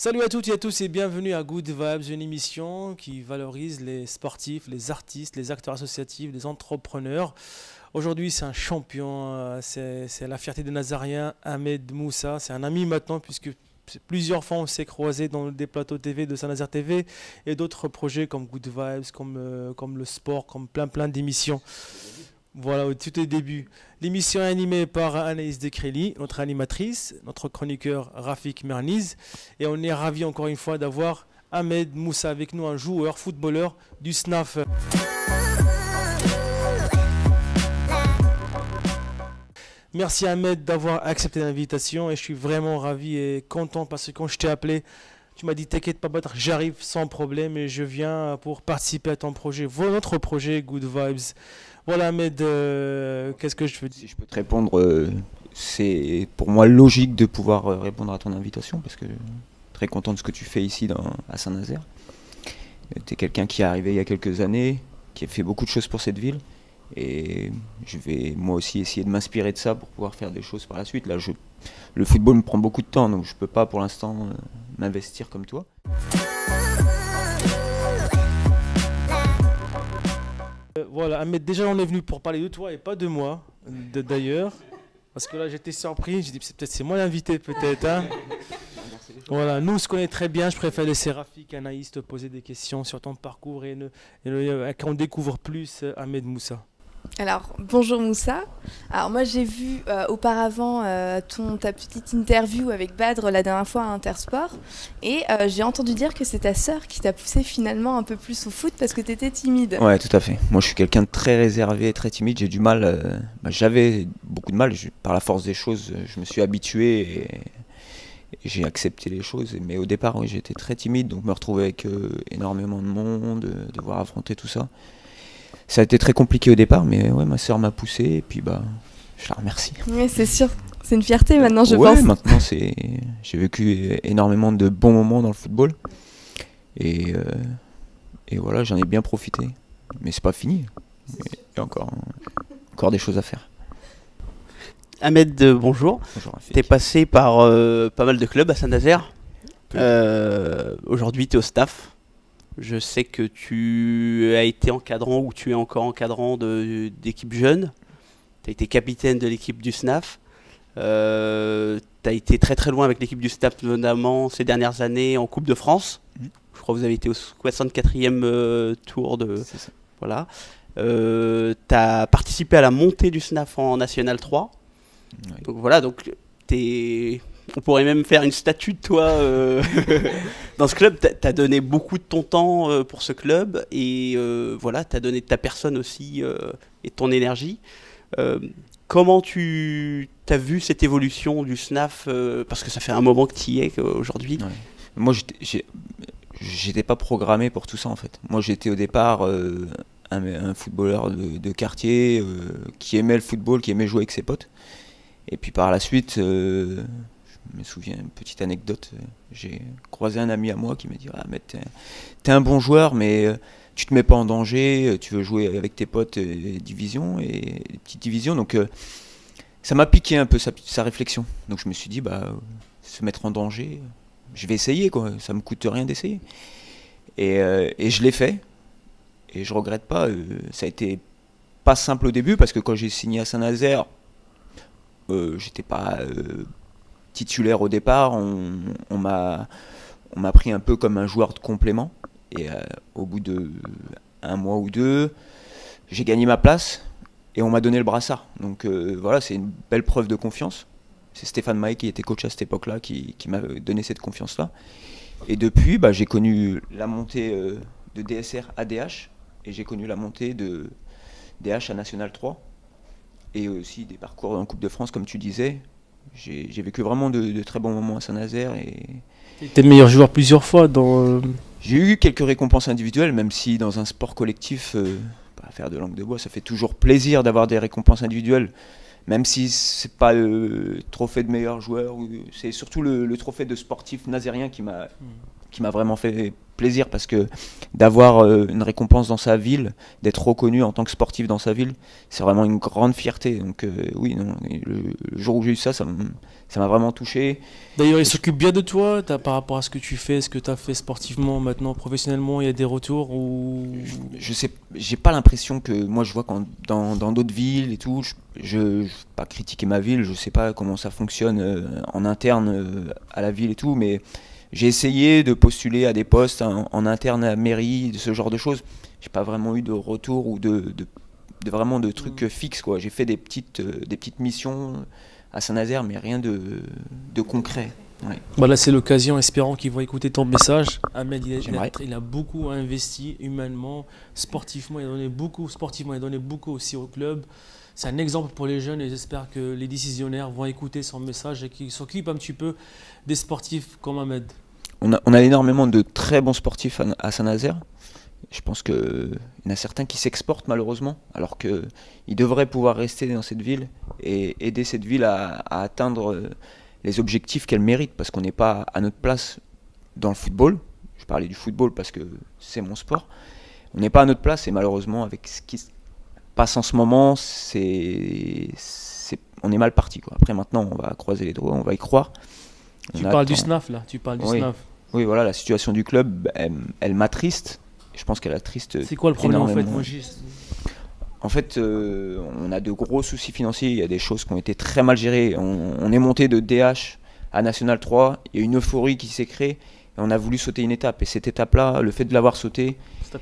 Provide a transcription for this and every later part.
Salut à toutes et à tous et bienvenue à Good Vibes, une émission qui valorise les sportifs, les artistes, les acteurs associatifs, les entrepreneurs. Aujourd'hui, c'est un champion, c'est la fierté des Nazariens, Ahmed Moussa. C'est un ami maintenant puisque plusieurs fois on s'est croisés dans des plateaux TV de Saint-Nazaire TV et d'autres projets comme Good Vibes, comme le sport, comme plein d'émissions. Voilà, au tout au début. L'émission est animée par Anaïs Dekréli, notre animatrice, notre chroniqueur Rafik Merniz. Et on est ravis encore une fois d'avoir Ahmed Moussa avec nous, un joueur, footballeur du SNAF. Merci Ahmed d'avoir accepté l'invitation et je suis vraiment ravi et content parce que quand je t'ai appelé, tu m'as dit t'inquiète pas Badr, j'arrive sans problème et je viens pour participer à ton projet, notre projet Good Vibes. Voilà Ahmed, qu'est-ce que je veux dire? Si je peux te répondre, c'est pour moi logique de pouvoir répondre à ton invitation parce que je suis très content de ce que tu fais ici à Saint-Nazaire. Tu es quelqu'un qui est arrivé il y a quelques années, qui a fait beaucoup de choses pour cette ville et je vais moi aussi essayer de m'inspirer de ça pour pouvoir faire des choses par la suite. Là, le football me prend beaucoup de temps donc je ne peux pas pour l'instant m'investir comme toi. Voilà, Ahmed, déjà on est venu pour parler de toi et pas de moi, d'ailleurs. Parce que là j'étais surpris, j'ai dit peut-être c'est moi l'invité peut-être. Hein. Voilà, nous on se connaît très bien, je préfère laisser Rafik, Anaïs te poser des questions sur ton parcours et qu'on découvre plus Ahmed Moussa. Alors, bonjour Moussa. Alors moi j'ai vu auparavant ta petite interview avec Badr la dernière fois à Intersport et j'ai entendu dire que c'est ta sœur qui t'a poussé finalement un peu plus au foot parce que tu étais timide. Ouais, tout à fait. Moi je suis quelqu'un de très réservé, très timide, j'ai du mal, j'avais beaucoup de mal, par la force des choses, je me suis habitué et j'ai accepté les choses, mais au départ oui, j'étais très timide, donc me retrouver avec énormément de monde, devoir affronter tout ça. Ça a été très compliqué au départ, mais ouais, ma soeur m'a poussé et puis je la remercie. Oui, c'est sûr. C'est une fierté maintenant, je ouais, pense. Maintenant, j'ai vécu énormément de bons moments dans le football. Et voilà, j'en ai bien profité. Mais c'est pas fini. Il y a encore des choses à faire. Ahmed, bonjour. Bonjour. Tu es passé par pas mal de clubs à Saint-Nazaire. Aujourd'hui, tu es au staff. Je sais que tu as été encadrant ou tu es encore encadrant d'équipes jeunes. Tu as été capitaine de l'équipe du SNAF. Tu as été très très loin avec l'équipe du SNAF, notamment ces dernières années en Coupe de France. Je crois que vous avez été au 64e tour de... C'est ça. Voilà. Tu as participé à la montée du SNAF en National 3. Oui. Donc voilà, on pourrait même faire une statue de toi dans ce club. Tu as donné beaucoup de ton temps pour ce club et voilà, tu as donné de ta personne aussi et de ton énergie. Comment tu as vu cette évolution du SNAF parce que ça fait un moment que tu y es aujourd'hui. Ouais. Moi, j'étais pas programmé pour tout ça en fait. Moi, j'étais au départ un footballeur de quartier qui aimait le football, qui aimait jouer avec ses potes. Et puis par la suite, je me souviens, une petite anecdote, j'ai croisé un ami à moi qui m'a dit ah, mais t'es un bon joueur, mais tu te mets pas en danger, tu veux jouer avec tes potes division et petites divisions. Donc ça m'a piqué un peu sa réflexion. Donc je me suis dit, se mettre en danger, je vais essayer, quoi. Ça me coûte rien d'essayer. Et je l'ai fait, et je regrette pas. Ça a été pas simple au début, parce que quand j'ai signé à Saint-Nazaire, j'étais pas titulaire au départ, on m'a pris un peu comme un joueur de complément et au bout de un mois ou deux, j'ai gagné ma place et on m'a donné le brassard. Donc voilà, c'est une belle preuve de confiance. C'est Stéphane Maé qui était coach à cette époque-là qui m'a donné cette confiance-là. Et depuis, j'ai connu la montée de DSR à DH et j'ai connu la montée de DH à National 3 et aussi des parcours en Coupe de France comme tu disais. J'ai vécu vraiment de très bons moments à Saint-Nazaire. Tu étais meilleur joueur plusieurs fois dans... J'ai eu quelques récompenses individuelles, même si dans un sport collectif, faire de langue de bois, ça fait toujours plaisir d'avoir des récompenses individuelles, même si c'est pas le trophée de meilleur joueur, c'est surtout le trophée de sportif nazérien qui m'a qui m'a vraiment fait plaisir, parce que d'avoir une récompense dans sa ville, d'être reconnu en tant que sportif dans sa ville, c'est vraiment une grande fierté. Donc oui, non, le jour où j'ai eu ça, ça m'a vraiment touché. D'ailleurs, il s'occupe bien de toi par rapport à ce que tu fais, ce que tu as fait sportivement, maintenant, professionnellement, il y a des retours ou... Je sais, j'ai pas l'impression que moi je vois dans d'autres villes et tout, je vais pas critiquer ma ville, je sais pas comment ça fonctionne en interne à la ville et tout, mais j'ai essayé de postuler à des postes en interne à la mairie, de ce genre de choses. J'ai pas vraiment eu de retour ou vraiment de trucs fixes, quoi. J'ai fait des petites missions à Saint-Nazaire, mais rien de concret. Ouais. Bah là, c'est l'occasion, espérant qu'ils vont écouter ton message. Ahmed, il a beaucoup investi humainement, sportivement, il a donné beaucoup aussi au club. C'est un exemple pour les jeunes et j'espère que les décisionnaires vont écouter son message et qu'ils s'occupent un petit peu des sportifs comme Ahmed. On a énormément de très bons sportifs à Saint-Nazaire. Je pense qu'il y en a certains qui s'exportent malheureusement, alors qu'ils devraient pouvoir rester dans cette ville et aider cette ville à atteindre les objectifs qu'elle mérite, parce qu'on n'est pas à notre place dans le football. Je parlais du football parce que c'est mon sport. On n'est pas à notre place et malheureusement avec ce qui se passe en ce moment, on est mal parti, quoi. Après maintenant, on va croiser les doigts, on va y croire. Tu parles du SNAF là, SNAF. Oui, voilà, la situation du club, elle m'attriste. Je pense qu'elle attriste. C'est quoi le problème énormément. en fait? En fait, on a de gros soucis financiers, il y a des choses qui ont été très mal gérées. On est monté de DH à National 3, il y a une euphorie qui s'est créée et on a voulu sauter une étape. Et cette étape-là, le fait de l'avoir sautée, ça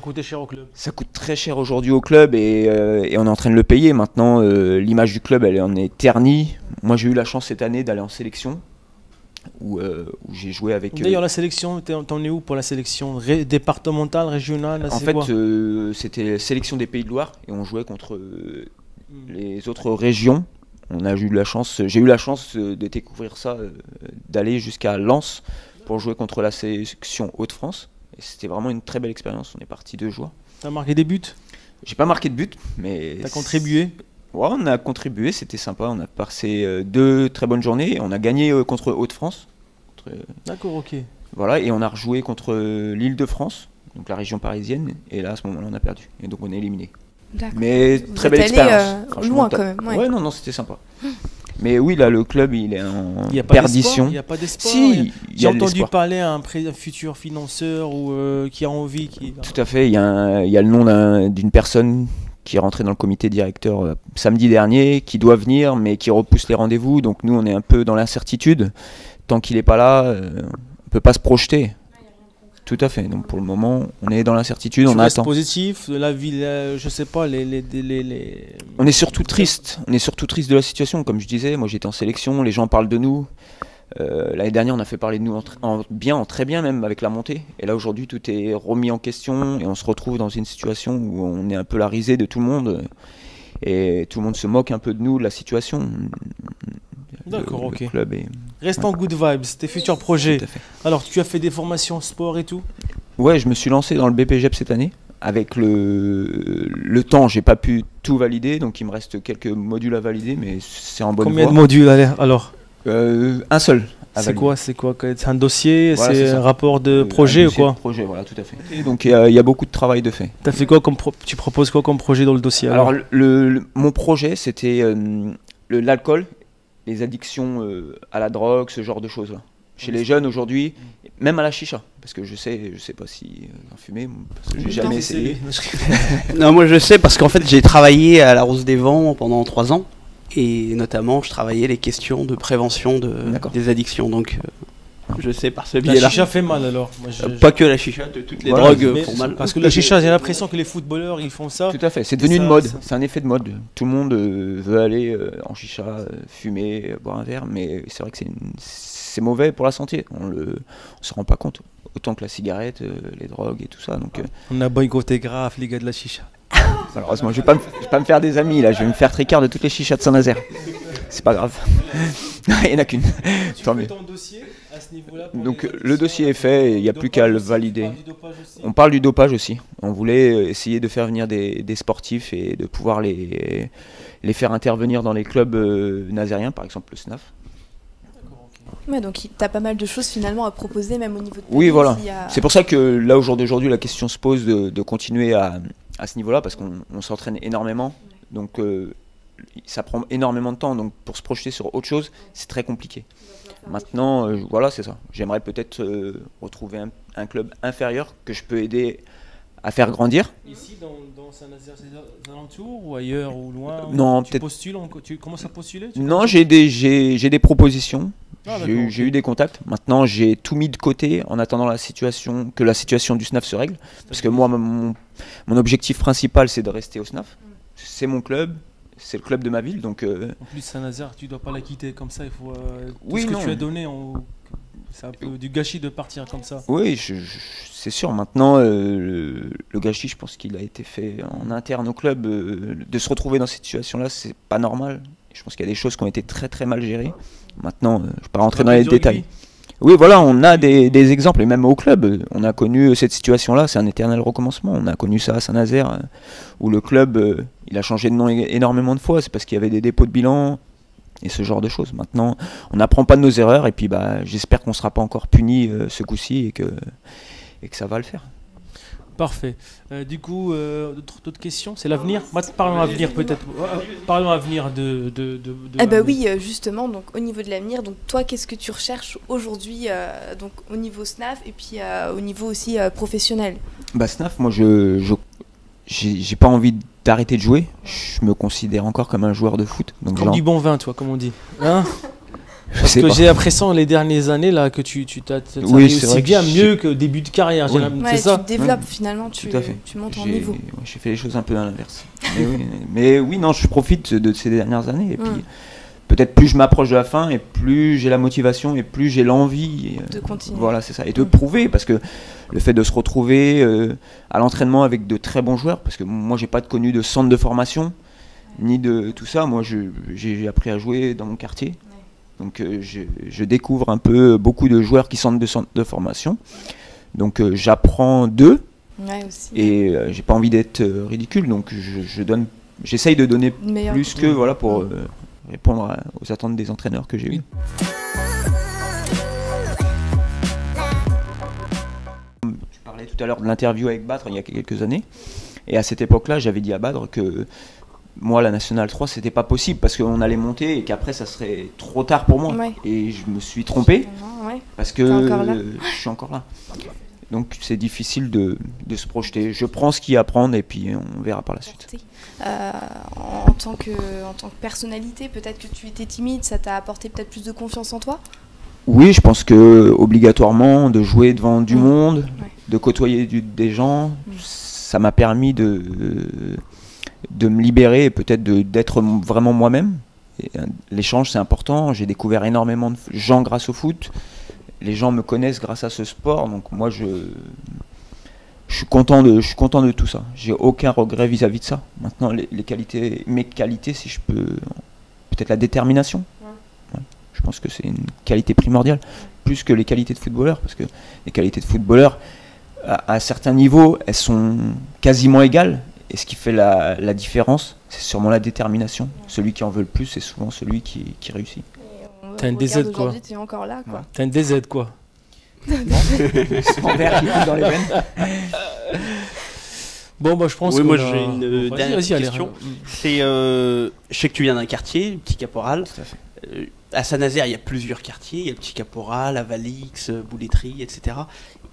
coûtait cher au club. Ça coûte très cher aujourd'hui au club et on est en train de le payer. Maintenant, l'image du club, elle en est ternie. Moi, j'ai eu la chance cette année d'aller en sélection. Où j'ai joué avec... D'ailleurs, la sélection, t'en es où pour la sélection départementale, régionale là, en fait, c'était la sélection des Pays de Loire et on jouait contre les autres régions. J'ai eu la chance de découvrir ça, d'aller jusqu'à Lens pour jouer contre la sélection Hauts-de-France. Et c'était vraiment une très belle expérience. On est parti 2 jours. T'as marqué des buts? J'ai pas marqué de but, mais... T'as contribué? Ouais, on a contribué, c'était sympa, on a passé 2 très bonnes journées, on a gagné contre Hauts-de-France. D'accord, ok. Voilà, et on a rejoué contre l'Île-de-France, donc la région parisienne, et là à ce moment-là on a perdu, et donc on est éliminé. Mais très belle expérience. Loin quand même. Ouais, non, c'était sympa. Mais oui, là le club il est en perdition. Il n'y a pas d'espoir. Si, j'ai entendu parler à un futur financeur qui a envie. Tout à fait, il y a le nom d'une personne qui est rentré dans le comité directeur samedi dernier, qui doit venir, mais qui repousse les rendez-vous. Donc nous, on est un peu dans l'incertitude. Tant qu'il n'est pas là, on ne peut pas se projeter. Tout à fait. Donc pour le moment, on est dans l'incertitude, on attend. Positif, la ville, je sais pas, On est surtout triste. On est surtout triste de la situation. Comme je disais, moi j'étais en sélection, les gens parlent de nous. L'année dernière, on a fait parler de nous en très bien même avec la montée. Et là aujourd'hui, tout est remis en question et on se retrouve dans une situation où on est un peu la risée de tout le monde et tout le monde se moque un peu de nous, de la situation. D'accord, ok. Le club Reste en good vibes, tes futurs projets. Alors, tu as fait des formations sport et tout? Ouais, je me suis lancé dans le BPGEP cette année. Avec le temps, j'ai pas pu tout valider, donc il me reste quelques modules à valider, mais c'est en bonne voie. Combien de modules alors? Un seul. C'est quoi? C'est un dossier? Voilà, c'est un rapport de projet ou quoi? Projet, voilà, tout à fait. Et donc il y a beaucoup de travail de fait. T'as fait quoi tu proposes quoi comme projet dans le dossier? Alors mon projet, c'était l'alcool, les addictions à la drogue, ce genre de choses-là. Chez les jeunes aujourd'hui, même à la chicha, parce que je sais pas si en fumer, parce que j'ai jamais essayé. Non, moi je sais parce qu'en fait j'ai travaillé à la Rose des Vents pendant 3 ans. Et notamment, je travaillais les questions de prévention des addictions. Donc, je sais par ce biais-là. La chicha fait mal alors. Pas que la chicha, toutes les drogues font mal. Parce que la chicha, j'ai l'impression que les footballeurs, ils font ça. Tout à fait, c'est devenu une mode. C'est un effet de mode. Tout le monde veut aller en chicha, fumer, boire un verre. Mais c'est vrai que c'est mauvais pour la santé. On se rend pas compte. Autant que la cigarette, les drogues et tout ça. Donc, on a boycotté grave les gars de la chicha. Malheureusement, je vais pas me faire des amis là, je vais me faire tricard de toutes les chichas de Saint-Nazaire. C'est pas grave. Il n'y en a qu'une. Tant mieux. Ton dossier à ce niveau-là. Donc le dossier est fait, il n'y a plus qu'à le valider. On parle du dopage aussi. On voulait essayer de faire venir des sportifs et de pouvoir les faire intervenir dans les clubs nazériens, par exemple le SNAF. Ouais, donc tu as pas mal de choses finalement à proposer, même au niveau de ta Oui, vie, voilà. s'il y a- C'est pour ça que là, au jour d'aujourd'hui, la question se pose de continuer à ce niveau-là, parce qu'on s'entraîne énormément. Donc, ça prend énormément de temps. Donc, pour se projeter sur autre chose, c'est très compliqué. Maintenant, voilà, c'est ça. J'aimerais peut-être retrouver un club inférieur que je peux aider à faire grandir. Ici, dans Saint-Nazaire, c'est alentours ou ailleurs ou loin? Non, tu peut-être. postules, tu commences à postuler? Non, j'ai des propositions. Ah, J'ai d'accord, j'ai ok. eu des contacts. Maintenant, j'ai tout mis de côté en attendant que la situation du SNAF se règle. Parce que moi, mon objectif principal, c'est de rester au SNAF. C'est mon club, c'est le club de ma ville. Donc, En plus, Saint-Nazaire, tu dois pas la quitter comme ça. Il faut tout Oui, ce que non. tu as donné, c'est un peu du gâchis de partir comme ça. oui, c'est sûr. Maintenant, le gâchis, je pense qu'il a été fait en interne au club. De se retrouver dans cette situation-là, c'est pas normal. Je pense qu'il y a des choses qui ont été très très mal gérées. Maintenant, je ne vais pas rentrer dans les détails. Oui, voilà, on a des exemples, et même au club, on a connu cette situation-là, c'est un éternel recommencement. On a connu ça à Saint-Nazaire, où le club, il a changé de nom énormément de fois, c'est parce qu'il y avait des dépôts de bilan, et ce genre de choses. Maintenant, on n'apprend pas de nos erreurs, et puis j'espère qu'on ne sera pas encore puni ce coup-ci, et que ça va le faire. Parfait. Du coup, d'autres questions? C'est l'avenir? Parlons avenir peut-être. Parlons avenir de Eh ben oui, justement, donc au niveau de l'avenir, donc toi, qu'est-ce que tu recherches aujourd'hui, donc au niveau SNAF et puis au niveau aussi professionnel? SNAF, moi, j'ai pas envie d'arrêter de jouer. Je me considère encore comme un joueur de foot. Donc Comme du bon vin, toi, comme on dit. Hein? je Parce sais que pas. j'ai l'impression les dernières années là que tu t'as Oui, réussi c'est vrai que bien j'ai- mieux que au début de carrière. Oui. Ouais, C'est ça? tu te développes Ouais. finalement, tu, Tout à fait. tu montes en J'ai niveau. ouais, j'ai fait les choses un peu à l'inverse. Mais oui, non, je profite de ces dernières années. Et puis, peut-être plus je m'approche de la fin, et plus j'ai la motivation, et plus j'ai l'envie. De continuer. Voilà, c'est ça. Et de prouver, parce que le fait de se retrouver à l'entraînement avec de très bons joueurs, parce que moi, j'ai pas connu de centre de formation, ni de tout ça. Moi, j'ai appris à jouer dans mon quartier. Donc, je découvre un peu beaucoup de joueurs qui sortent de centre de formation. Donc, j'apprends d'eux. Ouais, aussi. Et j'ai pas envie d'être ridicule, donc j'essaye de donner Meilleur plus que voilà pour répondre aux attentes des entraîneurs que j'ai eu. Tu parlais tout à l'heure de l'interview avec Badre il y a quelques années, et à cette époque-là, j'avais dit à Badre que moi, la Nationale 3, c'était pas possible parce qu'on allait monter et qu'après, ça serait trop tard pour moi. Ouais. Et je me suis trompé Ouais. parce que T'es encore là. je suis encore là. Donc c'est difficile de se projeter. Je prends ce qu'il y a à prendre et puis on verra par la suite. En tant que personnalité, peut-être que tu étais timide, ça t'a apporté peut-être plus de confiance en toi? Oui, je pense que obligatoirement de jouer devant du monde, Ouais. de côtoyer des gens, ça m'a permis de me libérer et peut-être d'être vraiment moi-même. Et, l'échange, c'est important. J'ai découvert énormément de gens grâce au foot. Les gens me connaissent grâce à ce sport. Donc moi, je suis content de tout ça. J'ai aucun regret vis-à-vis de ça. Maintenant, mes qualités, si je peux, peut-être la détermination. Ouais. Je pense que c'est une qualité primordiale, plus que les qualités de footballeur, parce que les qualités de footballeur, à un certain niveau, elles sont quasiment égales. Et ce qui fait la différence, c'est sûrement la détermination. Celui qui en veut le plus, c'est souvent celui qui réussit. T'as une DZ, quoi. Aujourd'hui, tu es encore là, quoi. T'as une DZ quoi. Sans verre qui coule dans les veines. Bon, bah je pense Oui, qu'on moi, a- j'ai une Vas-y, dernière vas-y, allez, question. hein. C'est, je sais que tu viens d'un quartier, le Petit Caporal. Tout à fait. À Saint-Nazaire, il y a plusieurs quartiers. Il y a le Petit Caporal, Avalix, Bouletterie, etc.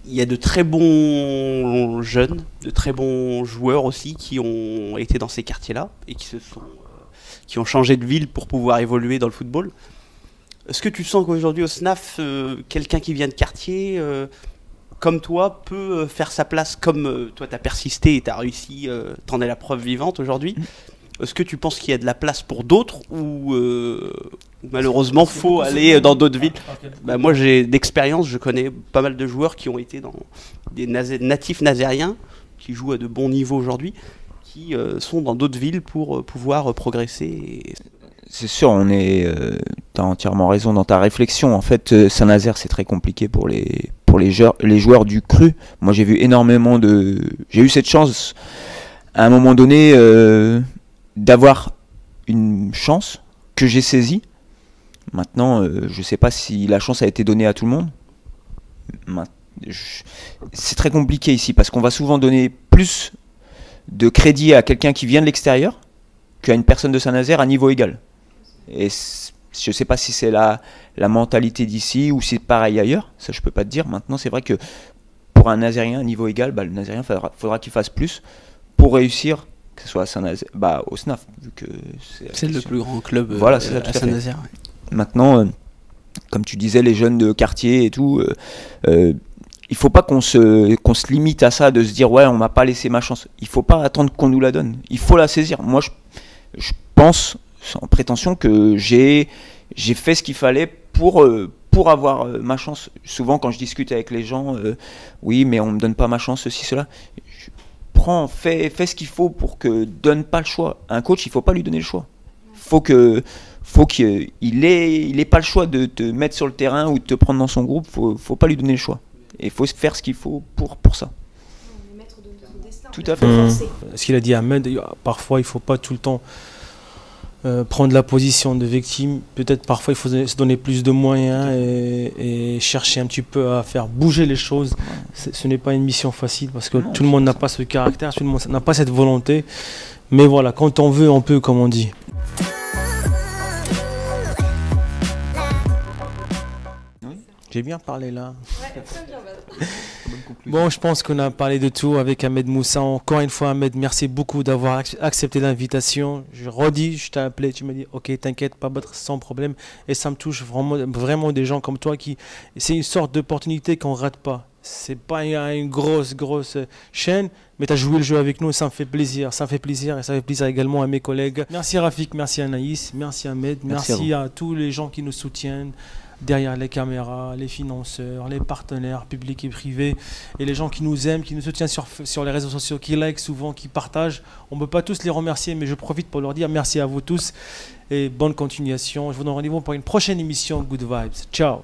Il y a de très bons jeunes, de très bons joueurs aussi qui ont été dans ces quartiers-là et qui ont changé de ville pour pouvoir évoluer dans le football. Est-ce que tu sens qu'aujourd'hui au SNAF, quelqu'un qui vient de quartier, comme toi, peut faire sa place comme toi tu as persisté et tu as réussi, t'en es la preuve vivante aujourd'hui? Est-ce que tu penses qu'il y a de la place pour d'autres ou malheureusement faut aller dans d'autres villes? Bah, moi j'ai d'expérience, je connais pas mal de joueurs qui ont été dans des natifs nazériens qui jouent à de bons niveaux aujourd'hui, qui sont dans d'autres villes pour pouvoir progresser. C'est sûr, tu as entièrement raison dans ta réflexion. En fait, Saint-Nazaire, c'est très compliqué pour les joueurs du cru. Moi, j'ai vu énormément j'ai eu cette chance, à un moment donné, d'avoir une chance que j'ai saisie. Maintenant, je ne sais pas si la chance a été donnée à tout le monde. C'est très compliqué ici parce qu'on va souvent donner plus de crédit à quelqu'un qui vient de l'extérieur qu'à une personne de Saint-Nazaire à niveau égal. Et je ne sais pas si c'est la mentalité d'ici ou si c'est pareil ailleurs, ça je ne peux pas te dire. Maintenant, c'est vrai que pour un Nazérien à niveau égal, le Nazérien faudra qu'il fasse plus pour réussir, que ce soit à Saint-Nazaire, au SNAF, vu que c'est le plus grand club voilà, c'est ça, à Saint-Nazaire. Ouais. Maintenant, comme tu disais, les jeunes de quartier et tout, il ne faut pas qu'on se limite à ça, de se dire ouais, on m'a pas laissé ma chance. Il ne faut pas attendre qu'on nous la donne. Il faut la saisir. Moi, je pense, sans prétention, que j'ai fait ce qu'il fallait pour avoir ma chance. Souvent, quand je discute avec les gens, oui, mais on ne me donne pas ma chance, ceci, cela. Fais ce qu'il faut pour que donne pas le choix. Un coach, il ne faut pas lui donner le choix. Faut qu'il ait pas le choix de te mettre sur le terrain ou de te prendre dans son groupe. Faut pas lui donner le choix. Et il faut faire ce qu'il faut pour ça. Tout à fait. Ce qu'il a dit Ahmed, parfois il ne faut pas tout le temps prendre la position de victime. Peut-être parfois il faut se donner plus de moyens et chercher un petit peu à faire bouger les choses. Ce n'est pas une mission facile parce que tout le monde n'a pas ce caractère, tout le monde n'a pas cette volonté. Mais voilà, quand on veut, on peut, comme on dit. J'ai bien parlé là. Ouais, très bien, Bon, je pense qu'on a parlé de tout avec Ahmed Moussa. Encore une fois, Ahmed, merci beaucoup d'avoir accepté l'invitation. Je redis, je t'ai appelé, tu m'as dit, ok, t'inquiète, pas battre sans problème. Et ça me touche vraiment des gens comme toi qui... C'est une sorte d'opportunité qu'on ne rate pas. C'est pas une grosse chaîne, mais tu as joué le jeu avec nous et ça me fait plaisir. Ça me fait plaisir et ça fait plaisir également à mes collègues. Merci Rafik, merci Anaïs, merci Ahmed, merci à tous les gens qui nous soutiennent derrière les caméras, les financeurs, les partenaires publics et privés et les gens qui nous aiment, qui nous soutiennent sur les réseaux sociaux, qui like souvent, qui partagent. On ne peut pas tous les remercier, mais je profite pour leur dire merci à vous tous et bonne continuation. Je vous donne rendez-vous pour une prochaine émission Good Vibes. Ciao.